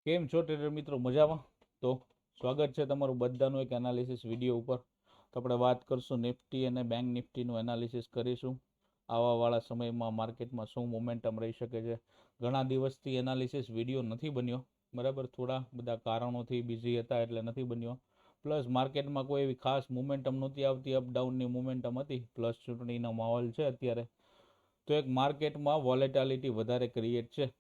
કેમ છો ટ્રેડર મિત્રો? મજામાં? તો સ્વાગત છે તમારું બધાનું એક એનાલિસિસ વિડીયો ઉપર. તો આપણે વાત કરશું નિફ્ટી અને બેંક નિફ્ટીનું એનાલિસિસ કરીશું. આવાવાળા સમયમાં માર્કેટમાં શું મોમેન્ટમ રહી શકે છે. ઘણા દિવસથી એનાલિસિસ વિડીયો નથી બન્યો, બરાબર. થોડા બધા કારણોથી બિઝી હતા એટલે નથી બન્યો. પ્લસ માર્કેટમાં કોઈ એવી ખાસ મોમેન્ટમ નહોતી આવતી, અપડાઉનની મોમેન્ટમ હતી. પ્લસ ચૂંટણીનો માહોલ છે અત્યારે, તો એક માર્કેટમાં વોલેટાલિટી વધારે ક્રિએટ છે.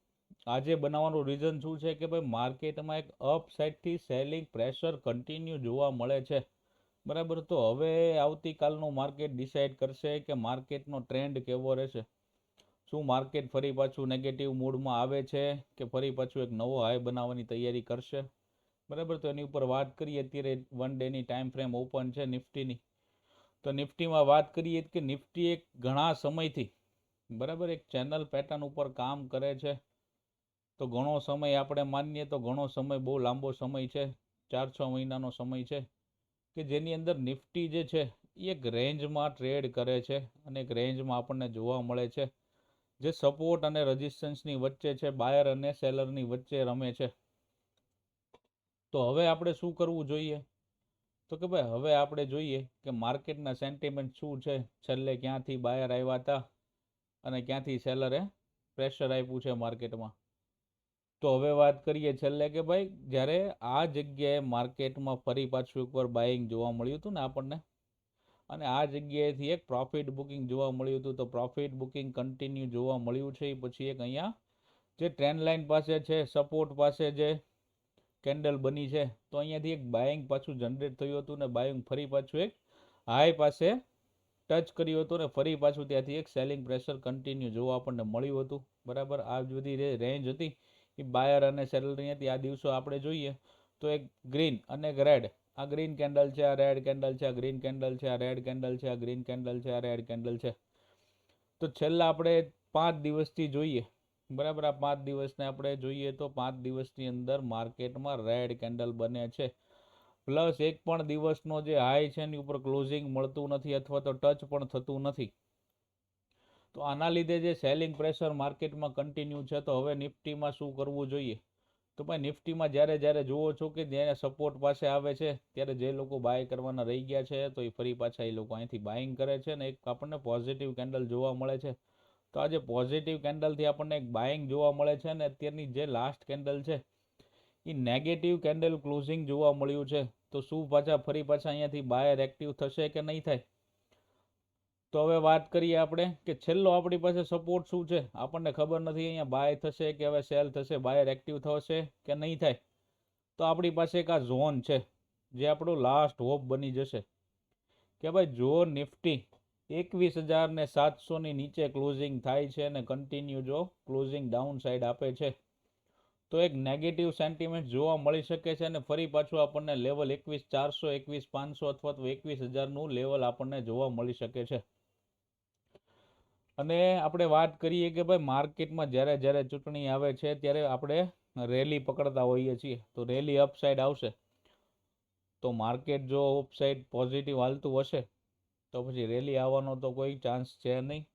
આજે બનાવવાનું રીઝન શું છે કે ભાઈ માર્કેટમાં એક અપ સાઇડથી સેલિંગ પ્રેશર કન્ટિન્યુ જોવા મળે છે, બરાબર. તો હવે આવતીકાલનું માર્કેટ ડિસાઇડ કરશે કે માર્કેટનો ટ્રેન્ડ કેવો રહેશે. શું માર્કેટ ફરી પાછું નેગેટિવ મૂડમાં આવે છે કે ફરી પાછું એક નવો હાઈ બનાવવાની તૈયારી કરશે, બરાબર. તો એની ઉપર વાત કરીએ. અત્યારે 1 ડેની ટાઈમ ફ્રેમ ઓપન છે નિફ્ટીની. તો નિફ્ટીમાં વાત કરીએ કે નિફ્ટી એક ઘણા સમયથી, બરાબર, એક ચેનલ પેટર્ન ઉપર કામ કરે છે. તો ઘણો સમય આપણે માનીએ તો ઘણો સમય બહુ લાંબો સમય છે, 4-6 મહિનાનો સમય છે, કે જેની અંદર નિફ્ટી જે છે એ એક રેન્જમાં ટ્રેડ કરે છે અને એક રેન્જમાં આપણને જોવા મળે છે જે સપોર્ટ અને રેઝિસ્ટન્સની વચ્ચે છે, બાયર અને સેલરની વચ્ચે રમે છે. તો હવે આપણે શું કરવું જોઈએ? તો કે ભાઈ હવે આપણે જોઈએ કે માર્કેટના સેન્ટિમેન્ટ શું છે, છેલ્લે ક્યાંથી બાયર આવ્યા હતા અને ક્યાંથી સેલરે પ્રેશર આપ્યું છે માર્કેટમાં. તો હવે વાત કરીએ છેલ્લે કે ભાઈ જ્યારે આ જગ્યાએ માર્કેટમાં ફરી પાછું એકવાર બાઇંગ જોવા મળ્યું હતું ને આપણને, અને આ જગ્યાએથી એક પ્રોફિટ બુકિંગ જોવા મળ્યું હતું. તો પ્રોફિટ બુકિંગ કન્ટિન્યુ જોવા મળ્યું છે. પછી એક અહીંયા જે ટ્રેન્ડ લાઇન પાસે છે, સપોર્ટ પાસે જે કેન્ડલ બની છે, તો અહીંયાથી એક બાઇંગ પાછું જનરેટ થયું હતું ને બાઇંગ ફરી પાછું એક હાઈ પાસે ટચ કર્યું હતું ને ફરી પાછું ત્યાંથી એક સેલિંગ પ્રેશર કન્ટિન્યુ જોવા આપણને મળ્યું હતું, બરાબર. આ બધી રેન્જ હતી એ બાયર અને સેલરની હતી. આ દિવસો આપણે જોઈએ તો એક ગ્રીન અને એક રેડ, આ ગ્રીન કેન્ડલ છે, આ રેડ કેન્ડલ છે, આ ગ્રીન કેન્ડલ છે, આ રેડ કેન્ડલ છે, આ ગ્રીન કેન્ડલ છે, આ રેડ કેન્ડલ છે. તો છેલ્લા આપણે 5 દિવસથી જોઈએ, બરાબર. આ 5 દિવસને આપણે જોઈએ તો 5 દિવસની અંદર માર્કેટમાં રેડ કેન્ડલ બને છે. પ્લસ એક પણ દિવસનો જે હાઈ છે એની ઉપર ક્લોઝિંગ મળતું નથી અથવા તો ટચ પણ થતું નથી. તો આના લીધે જે સેલિંગ પ્રેશર માર્કેટમાં કન્ટિન્યુ છે. તો હવે નિફ્ટીમાં શું કરવું જોઈએ? તો ભાઈ નિફ્ટીમાં જ્યારે જુઓ છો કે જ્યારે સપોર્ટ પાસે આવે છે ત્યારે જે લોકો બાય કરવાના રહી ગયા છે તો એ ફરી પાછા એ લોકો અહીંથી બાઇંગ કરે છે ને એક આપણને પોઝિટિવ કેન્ડલ જોવા મળે છે. તો આજે પોઝિટિવ કેન્ડલથી આપણને એક બાઇંગ જોવા મળે છે ને અત્યારની જે લાસ્ટ કેન્ડલ છે એ નેગેટિવ કેન્ડલ ક્લોઝિંગ જોવા મળ્યું છે. તો શું ફરી પાછા અહીંયાથી બાયર એક્ટિવ થશે કે નહીં થાય? તો હવે વાત કરીએ આપણે કે છેલ્લો આપણી પાસે સપોર્ટ શું છે આપણને ખબર નથી. અહીંયા બાય થશે કે હવે સેલ થશે, બાયર એક્ટિવ થશે કે નહીં થાય. તો આપણી પાસે એક આ ઝોન છે જે આપણો લાસ્ટ હોપ બની જશે કે ભાઈ જો નિફ્ટી 21,700 ની નીચે ક્લોઝિંગ થાય છે અને કન્ટિન્યુ જો ક્લોઝિંગ ડાઉન સાઈડ આપે છે તો એક નેગેટિવ સેન્ટિમેન્ટ જોવા મળી શકે છે અને ફરી પાછું આપણને લેવલ 21,400, 21,500 અથવા તો 21,000નું લેવલ આપણને જોવા મળી શકે છે. અને આપણે વાત કરીએ કે ભાઈ માર્કેટમાં જ્યારે ચૂંટણી આવે છે ત્યારે આપણે રેલી પકડતા હોઈએ છીએ. તો રેલી અપસાઇડ આવશે તો માર્કેટ જો અપસાઇડ પોઝિટિવ હાલતું હશે તો પછી રેલી આવવાનો તો કોઈ ચાન્સ છે નહીં.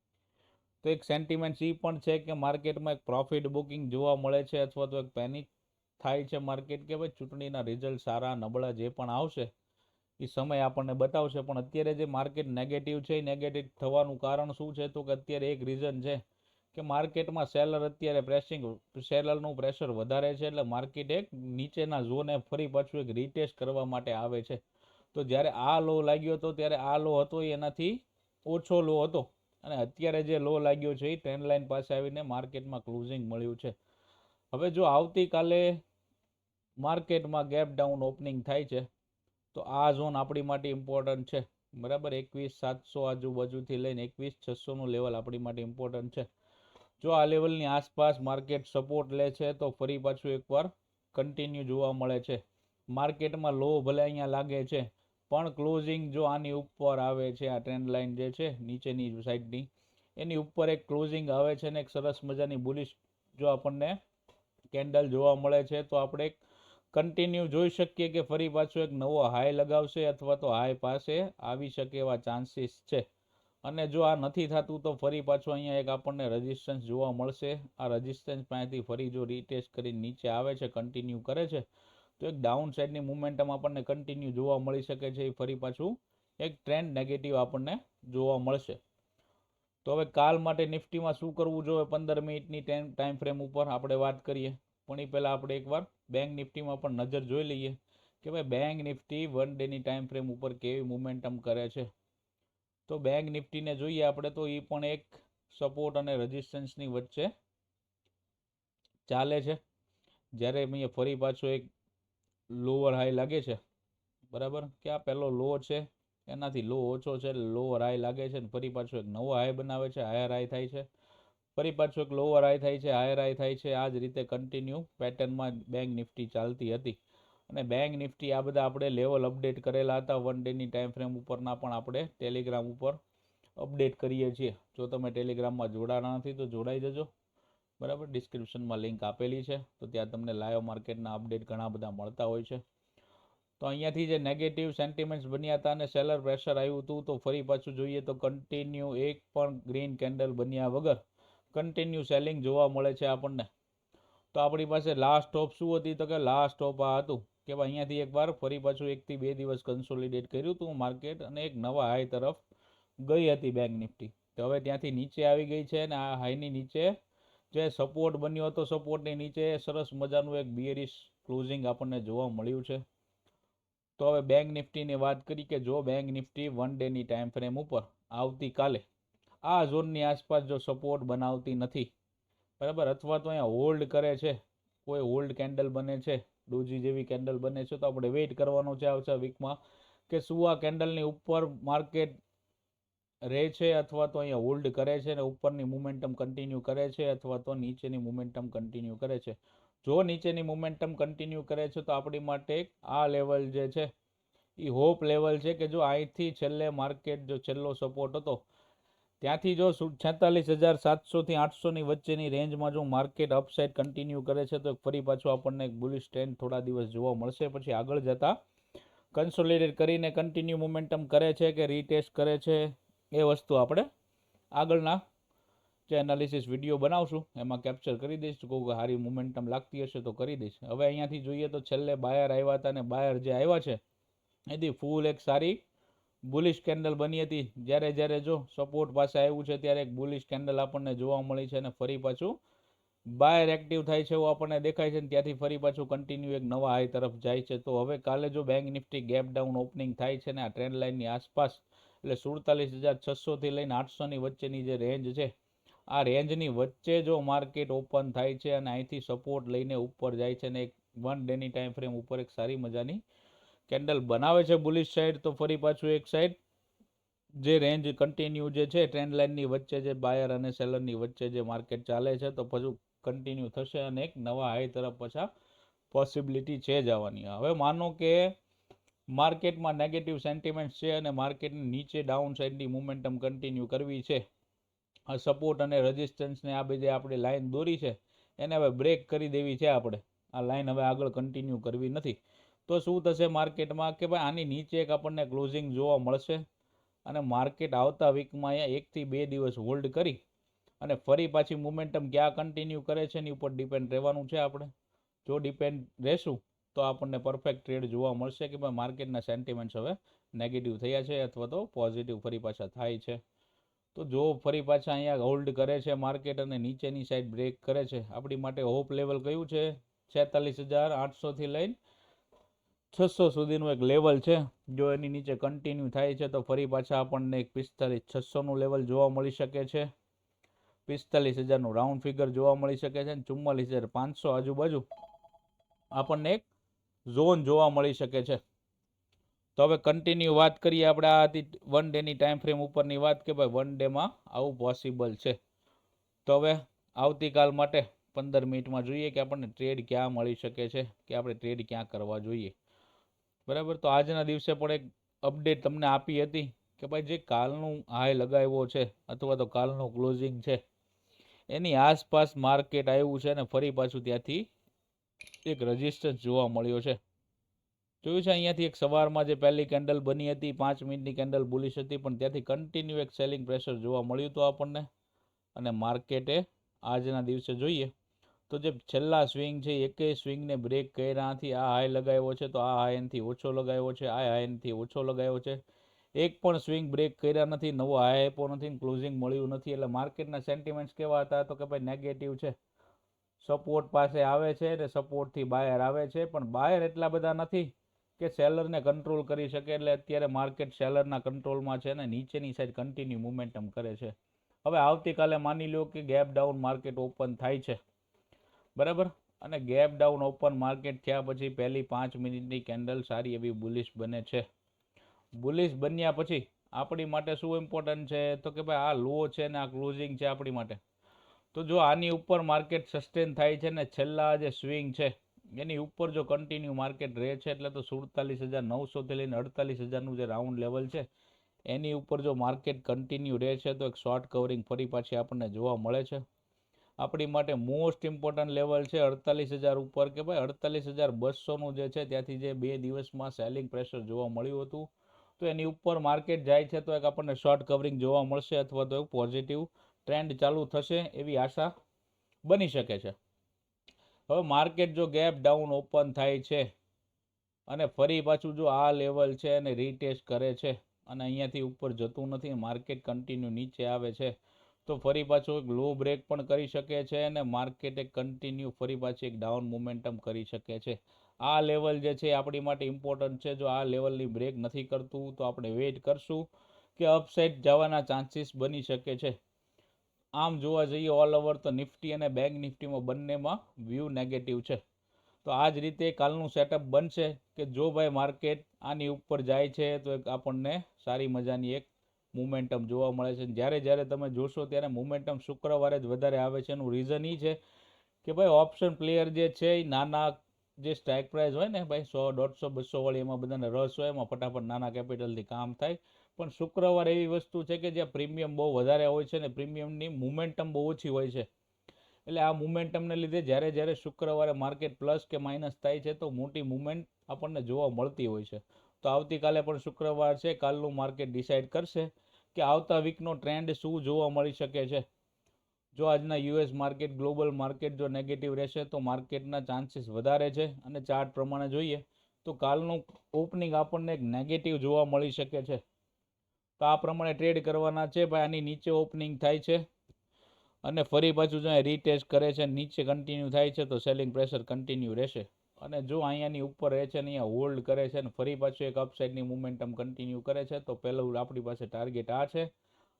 તો એક સેન્ટિમેન્ટ એ પણ છે કે માર્કેટમાં એક પ્રોફિટ બુકિંગ જોવા મળે છે અથવા તો એક પેનિક થાય છે માર્કેટ કે ભાઈ ચૂંટણીના રિઝલ્ટ સારા નબળા જે પણ આવશે એ સમય આપણને બતાવશે. પણ અત્યારે જે માર્કેટ નેગેટિવ છે એ નેગેટિવ થવાનું કારણ શું છે? તો કે અત્યારે એક રીઝન છે કે માર્કેટમાં સેલર અત્યારે સેલરનું પ્રેશર વધારે છે એટલે માર્કેટ એક નીચેના ઝોને ફરી પાછું એક રીટેસ્ટ કરવા માટે આવે છે. તો જ્યારે આ લો લાગ્યો હતો ત્યારે આ લો હતો એનાથી ઓછો લો હતો અને અત્યારે જે લો લાગ્યો છે એ ટ્રેન્ડ લાઇન પાસે આવીને માર્કેટમાં ક્લોઝિંગ મળ્યું છે. હવે જો આવતીકાલે માર્કેટમાં ગેપ ડાઉન ઓપનિંગ થાય છે તો આ ઝોન આપણી માટે ઇમ્પોર્ટન્ટ છે, બરાબર. 21,700 આજુબાજુથી લઈને 21,600નું લેવલ આપણી માટે ઇમ્પોર્ટન્ટ છે. જો આ લેવલની આસપાસ માર્કેટ સપોર્ટ લે છે તો ફરી પાછું એકવાર કન્ટિન્યુ જોવા મળે છે. માર્કેટમાં લો ભલે અહીંયા લાગે છે પણ ક્લોઝિંગ જો આની ઉપર આવે છે, આ ટ્રેન્ડ લાઇન જે છે નીચેની સાઈડની એની ઉપર એક ક્લોઝિંગ આવે છે ને એક સરસ મજાની બુલિશ જો આપણને કેન્ડલ જોવા મળે છે તો આપણે કન્ટિન્યુ જોઈ શકીએ કે ફરી પાછો એક નવો હાઈ લગાવશે અથવા તો હાઈ પાસે આવી શકે એવા ચાન્સીસ છે. અને જો આ નથી થતું તો ફરી પાછું અહીંયા એક આપણને રેઝિસ્ટન્સ જોવા મળશે. આ રેઝિસ્ટન્સ પાસેથી ફરી જો રીટેસ્ટ કરી નીચે આવે છે, કન્ટિન્યુ કરે છે, તો એક ડાઉન સાઈડની મુમેન્ટમ આપણને કન્ટિન્યુ જોવા મળી શકે છે. એ ફરી પાછું એક ટ્રેન્ડ નેગેટિવ આપણને જોવા મળશે. તો હવે કાલ માટે નિફ્ટીમાં શું કરવું જોઈએ 15 મિનિટની ટાઈમ ફ્રેમ ઉપર આપણે વાત કરીએ. પણ એ પહેલાં આપણે એકવાર બેંક નિફ્ટીમાં પણ નજર જોઈ લઈએ કે ભાઈ બેંક નિફ્ટી 1 ડેની ટાઈમ ફ્રેમ ઉપર કેવી મોમેન્ટમ કરે છે. તો બેંક નિફ્ટીને જોઈએ આપણે તો એ પણ એક સપોર્ટ અને રેઝિસ્ટન્સની વચ્ચે ચાલે છે. જ્યારે અહીંયા ફરી પાછો એક લોઅર હાઈ લાગે છે, બરાબર, કે આ પહેલો લો છે એનાથી લો ઓછો છે, લોઅર હાઈ લાગે છે, ફરી પાછો એક નવો હાઈ બનાવે છે, હાયર હાઈ થાય છે, ફરી પાછો એક લોઅર હાઈ થાય છે, હાયર હાઈ થાય છે. આ જ રીતે કન્ટિન્યુ પેટર્નમાં બેંક નિફ્ટી ચાલતી હતી. અને બેંક નિફ્ટી આ બધા આપણે લેવલ અપડેટ કરેલા હતા 1 ડેની ટાઈમ ફ્રેમ ઉપરના, પણ આપણે ટેલિગ્રામ ઉપર અપડેટ કરીએ છીએ. જો તમે ટેલિગ્રામમાં જોડાણા નથી તો જોડાઈ જજો, બરાબર. ડિસ્ક્રિપ્શનમાં લિંક આપેલી છે, તો ત્યાં તમને લાઈવ માર્કેટના અપડેટ ઘણા બધા મળતા હોય છે. તો અહીંયાથી જે નેગેટિવ સેન્ટિમેન્ટ્સ બન્યા હતા અને સેલર પ્રેશર આવ્યું હતું, તો ફરી પાછું જોઈએ તો કન્ટિન્યુ એક પણ ગ્રીન કેન્ડલ બન્યા વગર કન્ટિન્યુ સેલિંગ જોવા મળે છે આપણને. તો આપણી પાસે લાસ્ટ સ્ટોપ શું હતી? તો કે લાસ્ટ સ્ટોપ આ હતું કે અહીંયાથી એકવાર ફરી પાછું 1 થી 2 દિવસ કન્સોલિડેટ કર્યું હતું માર્કેટ અને એક નવા હાઈ તરફ ગઈ હતી બેંક નિફ્ટી. તો હવે ત્યાંથી નીચે આવી ગઈ છે અને આ હાઈની નીચે જે સપોર્ટ બન્યો હતો, સપોર્ટની નીચે સરસ મજાનું એક બિયરિશ ક્લોઝિંગ આપણને જોવા મળ્યું છે. તો હવે બેંક નિફ્ટીની વાત કરી કે જો બેંક નિફ્ટી 1 ડેની ટાઈમ ફ્રેમ ઉપર આવતીકાલે આ ઝોનની આસપાસ જો સપોર્ટ બનાવતી નથી, બરાબર, અથવા તો અહીંયા હોલ્ડ કરે છે, કોઈ હોલ્ડ કેન્ડલ બને છે, ડોજી જેવી કેન્ડલ બને છે, તો આપણે વેઇટ કરવાનો છે આવતા વીકમાં કે શું આ કેન્ડલની ઉપર માર્કેટ રહે છે અથવા તો અહીંયા હોલ્ડ કરે છે અને ઉપરની મોમેન્ટમ કન્ટિન્યુ કરે છે અથવા તો નીચેની મોમેન્ટમ કન્ટિન્યુ કરે છે. જો નીચેની મોમેન્ટમ કન્ટિન્યુ કરે છે તો આપણી માટે આ લેવલ જે છે એ હોપ લેવલ છે કે જો અહીંથી છેલ્લે માર્કેટ જો છેલ્લો સપોર્ટ હતો ત્યાંથી જો 46,700 થી 800ની વચ્ચેની રેન્જમાં જો માર્કેટ અપસાઇડ કન્ટિન્યુ કરે છે તો ફરી પાછું આપણને એક બુલિશ ટ્રેન્ડ થોડા દિવસ જોવા મળશે. પછી આગળ જતા કન્સોલિડેટ કરીને કન્ટિન્યુ મોમેન્ટમ કરે છે કે રીટેસ્ટ કરે છે, એ વસ્તુ આપણે આગળના જે એનાલિસિસ વિડીયો બનાવશું એમાં કેપ્ચર કરી દઈશ. કોઈ સારી મોમેન્ટમ લાગતી હશે તો કરી દઈશ. હવે અહીંયાથી જોઈએ તો છેલ્લે બાયર આવ્યા હતા અને બાયર જે આવ્યા છે એથી ફૂલ એક સારી બુલિશ કેન્ડલ બની હતી. જ્યારે જો સપોર્ટ પાસે આવ્યું છે ત્યારે એક બુલિશ કેન્ડલ આપણને જોવા મળી છે અને ફરી પાછું બાયર એક્ટિવ થાય છે એવું આપણને દેખાય છે. ત્યાંથી ફરી પાછું કન્ટિન્યુ એક નવા હાઈ તરફ જાય છે. તો હવે કાલે જો bank Nifty gap down opening થાય છે ને આ ટ્રેન્ડ લાઇનની આસપાસ, એટલે 47,600 થી લઈને 800ની વચ્ચેની જે રેન્જ છે, આ રેન્જની વચ્ચે જો માર્કેટ ઓપન થાય છે અને અહીંથી સપોર્ટ લઈને ઉપર જાય છે અને એક 1 ડેની ટાઈમ ફ્રેમ ઉપર એક સારી મજાની કેન્ડલ બનાવે છે બુલિશ સાઈડ, તો ફરી પાછું એક સાઈડ જે રેન્જ કન્ટિન્યુ જે છે ટ્રેન્ડ લાઇનની વચ્ચે જે બાયર અને સેલરની વચ્ચે જે માર્કેટ ચાલે છે તો પછી કન્ટિન્યુ થશે અને એક નવા હાઈ તરફ પાછા પોસિબિલિટી છે જવાની. હવે માનો કે માર્કેટમાં નેગેટિવ સેન્ટિમેન્ટ છે અને માર્કેટની નીચે ડાઉન સાઈડની મોમેન્ટમ કન્ટિન્યુ કરવી છે, આ સપોર્ટ અને રેઝિસ્ટન્સને આ બધી આપણે લાઈન દોરી છે એને હવે બ્રેક કરી દેવી છે. આપણે આ લાઈન હવે આગળ કન્ટિન્યુ કરવી નથી. તો શું થશે માર્કેટમાં કે ભાઈ આની નીચે એક આપણને ક્લોઝિંગ જોવા મળશે અને માર્કેટ આવતા વીકમાં અહીંયા 1 થી 2 દિવસ હોલ્ડ કરી અને ફરી પાછી મોમેન્ટમ ક્યાં કન્ટિન્યુ કરે છે એની ઉપર ડિપેન્ડ રહેવાનું છે. આપણે જો ડિપેન્ડ રહેશું તો આપણને પરફેક્ટ ટ્રેડ જોવા મળશે કે ભાઈ માર્કેટના સેન્ટિમેન્ટ્સ હવે નેગેટિવ થયા છે અથવા તો પોઝિટિવ ફરી પાછા થાય છે. તો જો ફરી પાછા અહીંયા હોલ્ડ કરે છે માર્કેટ અને નીચેની સાઈડ બ્રેક કરે છે, આપણી માટે હોપ લેવલ કયું છે? 46,800 થી લઈને 600 સુધીનું એક લેવલ છે. જો એની નીચે કન્ટિન્યુ થાય છે તો ફરી પાછા આપણને એક 45,600નું લેવલ જોવા મળી શકે છે, 45,000નું રાઉન્ડ ફિગર જોવા મળી શકે છે અને 44,500 આજુબાજુ આપણને એક ઝોન જોવા મળી શકે છે. તો હવે કન્ટિન્યુ વાત કરીએ આપણે આ હતી 1 ડેની ટાઈમ ફ્રેમ ઉપરની વાત કે ભાઈ 1 ડેમાં આવું પોસિબલ છે. તો હવે આવતીકાલ માટે 15 મિનિટમાં જોઈએ કે આપણને ટ્રેડ ક્યાં મળી શકે છે, કે આપણે ટ્રેડ ક્યાં કરવા જોઈએ, બરાબર. તો આજના દિવસે પણ એક અપડેટ તમને આપી હતી કે ભાઈ જે કાલનું હાઈ લગાવ્યો છે અથવા તો કાલનું ક્લોઝિંગ છે એની આસપાસ માર્કેટ આવ્યું છે અને ફરી પાછું ત્યાંથી એક રેઝિસ્ટન્સ જોવા મળ્યો છે. જોયું છે અહીંયાથી એક સવારમાં જે પહેલી કેન્ડલ બની હતી 5 મિનિટની કેન્ડલ બુલિશ હતી, પણ ત્યાંથી કન્ટિન્યુ એક સેલિંગ પ્રેશર જોવા મળ્યું હતું આપણને. અને માર્કેટે આજના દિવસે જોઈએ તો જે છેલ્લા સ્વિંગ છે એકેય સ્વિંગને બ્રેક કર્યા નથી. આ હાઈ લગાવ્યો છે તો આ હાઈથી ઓછો લગાવ્યો છે, આ હાઈથી ઓછો લગાવ્યો છે. એક પણ સ્વિંગ બ્રેક કર્યા નથી, નવો હાઈ આપ્યો નથી, ક્લોઝિંગ મળ્યું નથી. એટલે માર્કેટના સેન્ટિમેન્ટ્સ કેવા હતા તો કે ભાઈ નેગેટિવ છે. સપોર્ટ પાસે આવે છે ને સપોર્ટથી બાયર આવે છે, પણ બાયર એટલા બધા નથી કે સેલરને કંટ્રોલ કરી શકે. એટલે અત્યારે માર્કેટ સેલરના કંટ્રોલમાં છે ને નીચેની સાઈડ કન્ટિન્યુ મોમેન્ટમ કરે છે. હવે આવતીકાલે માની લો કે ગેપ ડાઉન માર્કેટ ઓપન થાય છે, બરાબર. અને ગેપ ડાઉન ઓપન માર્કેટ થયા પછી પહેલી 5 મિનિટની કેન્ડલ સારી એવી બુલિશ બને છે. બુલિશ બન્યા પછી આપણી માટે શું ઇમ્પોર્ટન્ટ છે તો કે ભાઈ આ લો છે ને આ ક્લોઝિંગ છે આપણી માટે. તો જો આની ઉપર માર્કેટ સસ્ટેન થાય છે ને છેલ્લા જે સ્વિંગ છે એની ઉપર જો કન્ટિન્યુ માર્કેટ રહે છે, એટલે તો 47,900 લઈને 48,000નું જે રાઉન્ડ લેવલ છે એની ઉપર જો માર્કેટ કન્ટિન્યુ રહે છે તો એક શોર્ટ કવરિંગ ફરી પાછી આપણને જોવા મળે છે. આપણી માટે મોસ્ટ ઇમ્પોર્ટન્ટ લેવલ છે 48,000 ઉપર, કે ભાઈ 48,200નું જે છે ત્યાંથી જે 2 દિવસમાં સેલિંગ પ્રેશર જોવા મળ્યું હતું, તો એની ઉપર માર્કેટ જાય છે તો એક આપણને શોર્ટ કવરિંગ જોવા મળશે અથવા તો પોઝિટિવ ટ્રેન્ડ ચાલુ થશે એવી આશા બની શકે છે. હવે માર્કેટ જો ગેપ ડાઉન ઓપન થાય છે અને ફરી પાછું જો આ લેવલ છે અને રીટેસ્ટ કરે છે અને અહીંયાથી ઉપર જતું નથી, માર્કેટ કન્ટિન્યુ નીચે આવે છે, તો ફરી પાછું એક લો બ્રેક પણ કરી શકે છે અને માર્કેટ એક કન્ટિન્યુ ફરી પાછી એક ડાઉન મોમેન્ટમ કરી શકે છે. આ લેવલ જે છે આપણી માટે ઇમ્પોર્ટન્ટ છે. જો આ લેવલની બ્રેક નથી કરતું તો આપણે વેઇટ કરશું કે અપસાઇડ જવાના ચાન્સીસ બની શકે છે. આમ જોવા જઈએ ઓલ ઓવર તો નિફ્ટી અને બેંક નિફ્ટીમાં બંનેમાં વ્યૂ નેગેટિવ છે. તો આ જ રીતે કાલનું સેટઅપ બનશે કે જો ભાઈ માર્કેટ આની ઉપર જાય છે તો એક આપણને સારી મજાની એક મોમેન્ટમ જોવા મળે છે. જ્યારે તમે જોશો ત્યારે મોમેન્ટમ શુક્રવારે જ વધારે આવે છે. એનું રીઝન એ છે કે ભાઈ ઓપ્શન પ્લેયર જે છે એ નાના જે સ્ટ્રાઇક પ્રાઇસ હોય ને ભાઈ 100, 150, 200 વાળી એમાં બધાને રસ હોય, એમાં ફટાફટ નાના કેપિટલથી કામ થાય. પણ શુક્રવાર એવી વસ્તુ છે કે જ્યાં પ્રીમિયમ બહુ વધારે હોય છે ને પ્રીમિયમની મોમેન્ટમ બહુ ઓછી હોય છે. એટલે આ મોમેન્ટમને લીધે જ્યારે શુક્રવારે માર્કેટ પ્લસ કે માઇનસ થાય છે તો મોટી મુવમેન્ટ આપણને જોવા મળતી હોય છે. તો આવતીકાલે પણ શુક્રવાર છે, કાલનું માર્કેટ ડિસાઇડ કરશે કે આવતા વીકનો ટ્રેન્ડ શું જોવા મળી શકે છે. જો આજના યુએસ માર્કેટ ગ્લોબલ માર્કેટ જો નેગેટિવ રહેશે તો માર્કેટના ચાન્સીસ વધારે છે. અને ચાર્ટ પ્રમાણે જોઈએ તો કાલનું ઓપનિંગ આપણને એક નેગેટિવ જોવા મળી શકે છે. તો આ પ્રમાણે ટ્રેડ કરવાના છે. ભાઈ આની નીચે ઓપનિંગ થાય છે અને ફરી પાછું જો રીટેસ્ટ કરે છે, નીચે કન્ટિન્યુ થાય છે તો સેલિંગ પ્રેશર કન્ટિન્યુ રહેશે. અને જો અહીંયાની ઉપર રહે છે ને અહીંયા હોલ્ડ કરે છે ને ફરી પાછું એક અપસાઇડની મોમેન્ટમ કન્ટિન્યુ કરે છે તો પહેલું આપણી પાસે ટાર્ગેટ આ છે.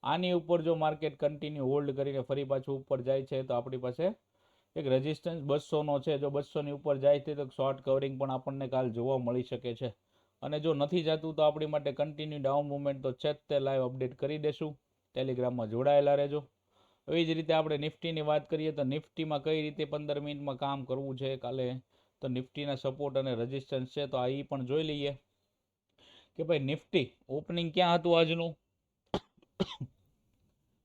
આની ઉપર જો માર્કેટ કન્ટિન્યુ હોલ્ડ કરીને ફરી પાછું ઉપર જાય છે તો આપણી પાસે એક રેઝિસ્ટન્સ 200નો છે. જો 200ની ઉપર જાય છે તો શોર્ટ કવરિંગ પણ આપણને કાલ જોવા મળી શકે છે. અને જો નથી જતું તો આપણી માટે કન્ટિન્યુ ડાઉન મુવમેન્ટ તો છે જ, તે લાઈવ અપડેટ કરી દેશું. ટેલિગ્રામમાં જોડાયેલા રહેજો. એવી જ રીતે આપણે નિફ્ટીની વાત કરીએ તો નિફ્ટીમાં કઈ રીતે 15 મિનિટમાં કામ કરવું છે કાલે, તો નિફ્ટીના સપોર્ટ અને રેઝિસ્ટન્સ છે તો આ પણ જોઈ લઈએ કે ભાઈ નિફ્ટી ઓપનિંગ ક્યાં હતું આજનું.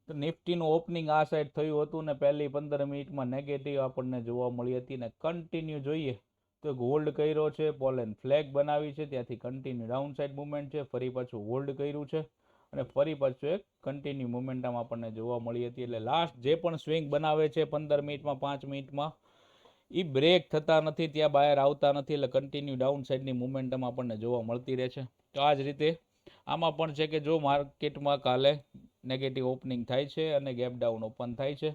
તો નિફ્ટીનું ઓપનિંગ આ સાઈડ થયું હતું ને પહેલી 15 મિનિટમાં નેગેટિવ આપણને જોવા મળી હતી ને કન્ટિન્યુ જોઈએ તો હોલ્ડ કર્યો છે, પોલેન ફ્લેગ બનાવી છે, ત્યાંથી કન્ટિન્યુ ડાઉન સાઈડ મુવમેન્ટ છે, ફરી પાછું હોલ્ડ કર્યું છે અને ફરી પાછું એક કન્ટિન્યુ મોમેન્ટમ આપણને જોવા મળી હતી. એટલે લાસ્ટ જે પણ સ્વિંગ બનાવે છે 15 મિનિટમાં 5 મિનિટમાં એ બ્રેક થતા નથી, ત્યાં બાયર આવતા નથી, એટલે કન્ટિન્યુ ડાઉન સાઈડની મોમેન્ટમ આપણને જોવા મળતી રહે છે. તો આ જ રીતે આમાં પણ છે કે જો માર્કેટમાં કાલે નેગેટિવ ઓપનિંગ થાય છે અને ગેપ ડાઉન ઓપન થાય છે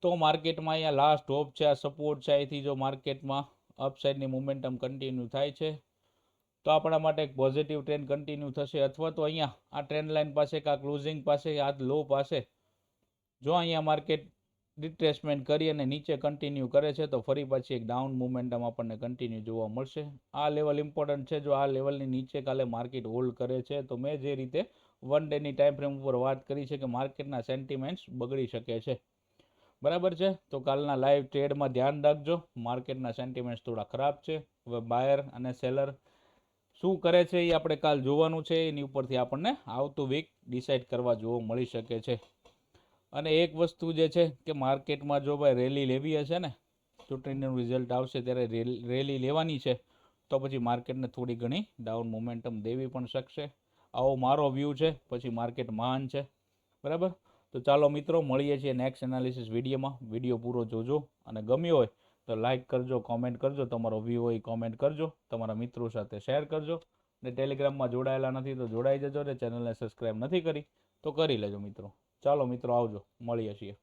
તો માર્કેટમાં અહીંયા લાસ્ટ હોપ છે, આ સપોર્ટ છે, અહીંથી જો માર્કેટમાં અપસાઇડની મોમેન્ટમ કન્ટિન્યુ થાય છે તો આપણા માટે એક પોઝિટિવ ટ્રેન્ડ કન્ટિન્યુ થશે. અથવા તો અહીંયા આ ટ્રેન્ડ લાઇન પાસે કે આ ક્લોઝિંગ પાસે આ લો પાસે જો અહીંયા માર્કેટ રિટ્રેસમેન્ટ કરી અને નીચે કન્ટિન્યુ કરે છે તો ફરી પાછી એક ડાઉન મોમેન્ટમ આપણને કન્ટિન્યુ જોવા મળશે. આ લેવલ ઇમ્પોર્ટન્ટ છે. જો આ લેવલની નીચે કાલે માર્કેટ હોલ્ડ કરે છે તો મેં જે રીતે 1 ડેની ટાઈમ ફ્રેમ ઉપર વાત કરી છે કે માર્કેટના સેન્ટિમેન્ટ્સ બગડી શકે છે, બરાબર છે. તો કાલના લાઈવ ટ્રેડમાં ધ્યાન રાખજો, માર્કેટના સેન્ટિમેન્ટ્સ થોડા ખરાબ છે. હવે બાયર અને સેલર શું કરે છે એ આપણે કાલ જોવાનું છે. એની ઉપરથી આપણને આવતું વીક ડિસાઇડ કરવા જોવા મળી શકે છે. અને એક વસ્તુ જે છે કે માર્કેટમાં જો ભાઈ રેલી લેવી હશે ને, ચૂંટણીનું રિઝલ્ટ આવશે ત્યારે રેલી લેવાની છે તો તો પછી માર્કેટને થોડી ઘણી ડાઉન મોમેન્ટમ દેવી પણ શકશે. આવો મારો વ્યૂ છે. પછી માર્કેટ મહાન છે, બરાબર. તો ચાલો મિત્રો, મળીએ છીએ નેક્સ્ટ એનાલિસિસ વિડીયોમાં. વિડીયો પૂરો જોજો અને ગમ્યો હોય તો લાઇક કરજો, કોમેન્ટ કરજો, તમારો વ્યૂ હોય કોમેન્ટ કરજો, તમારા મિત્રો સાથે શેર કરજો. ને ટેલિગ્રામમાં જોડાયેલા નથી તો જોડાઈ જજો. ને ચેનલને સબસ્ક્રાઈબ નથી કરી તો કરી લેજો મિત્રો. ચાલો મિત્રો, આવજો, મળીએ છીએ.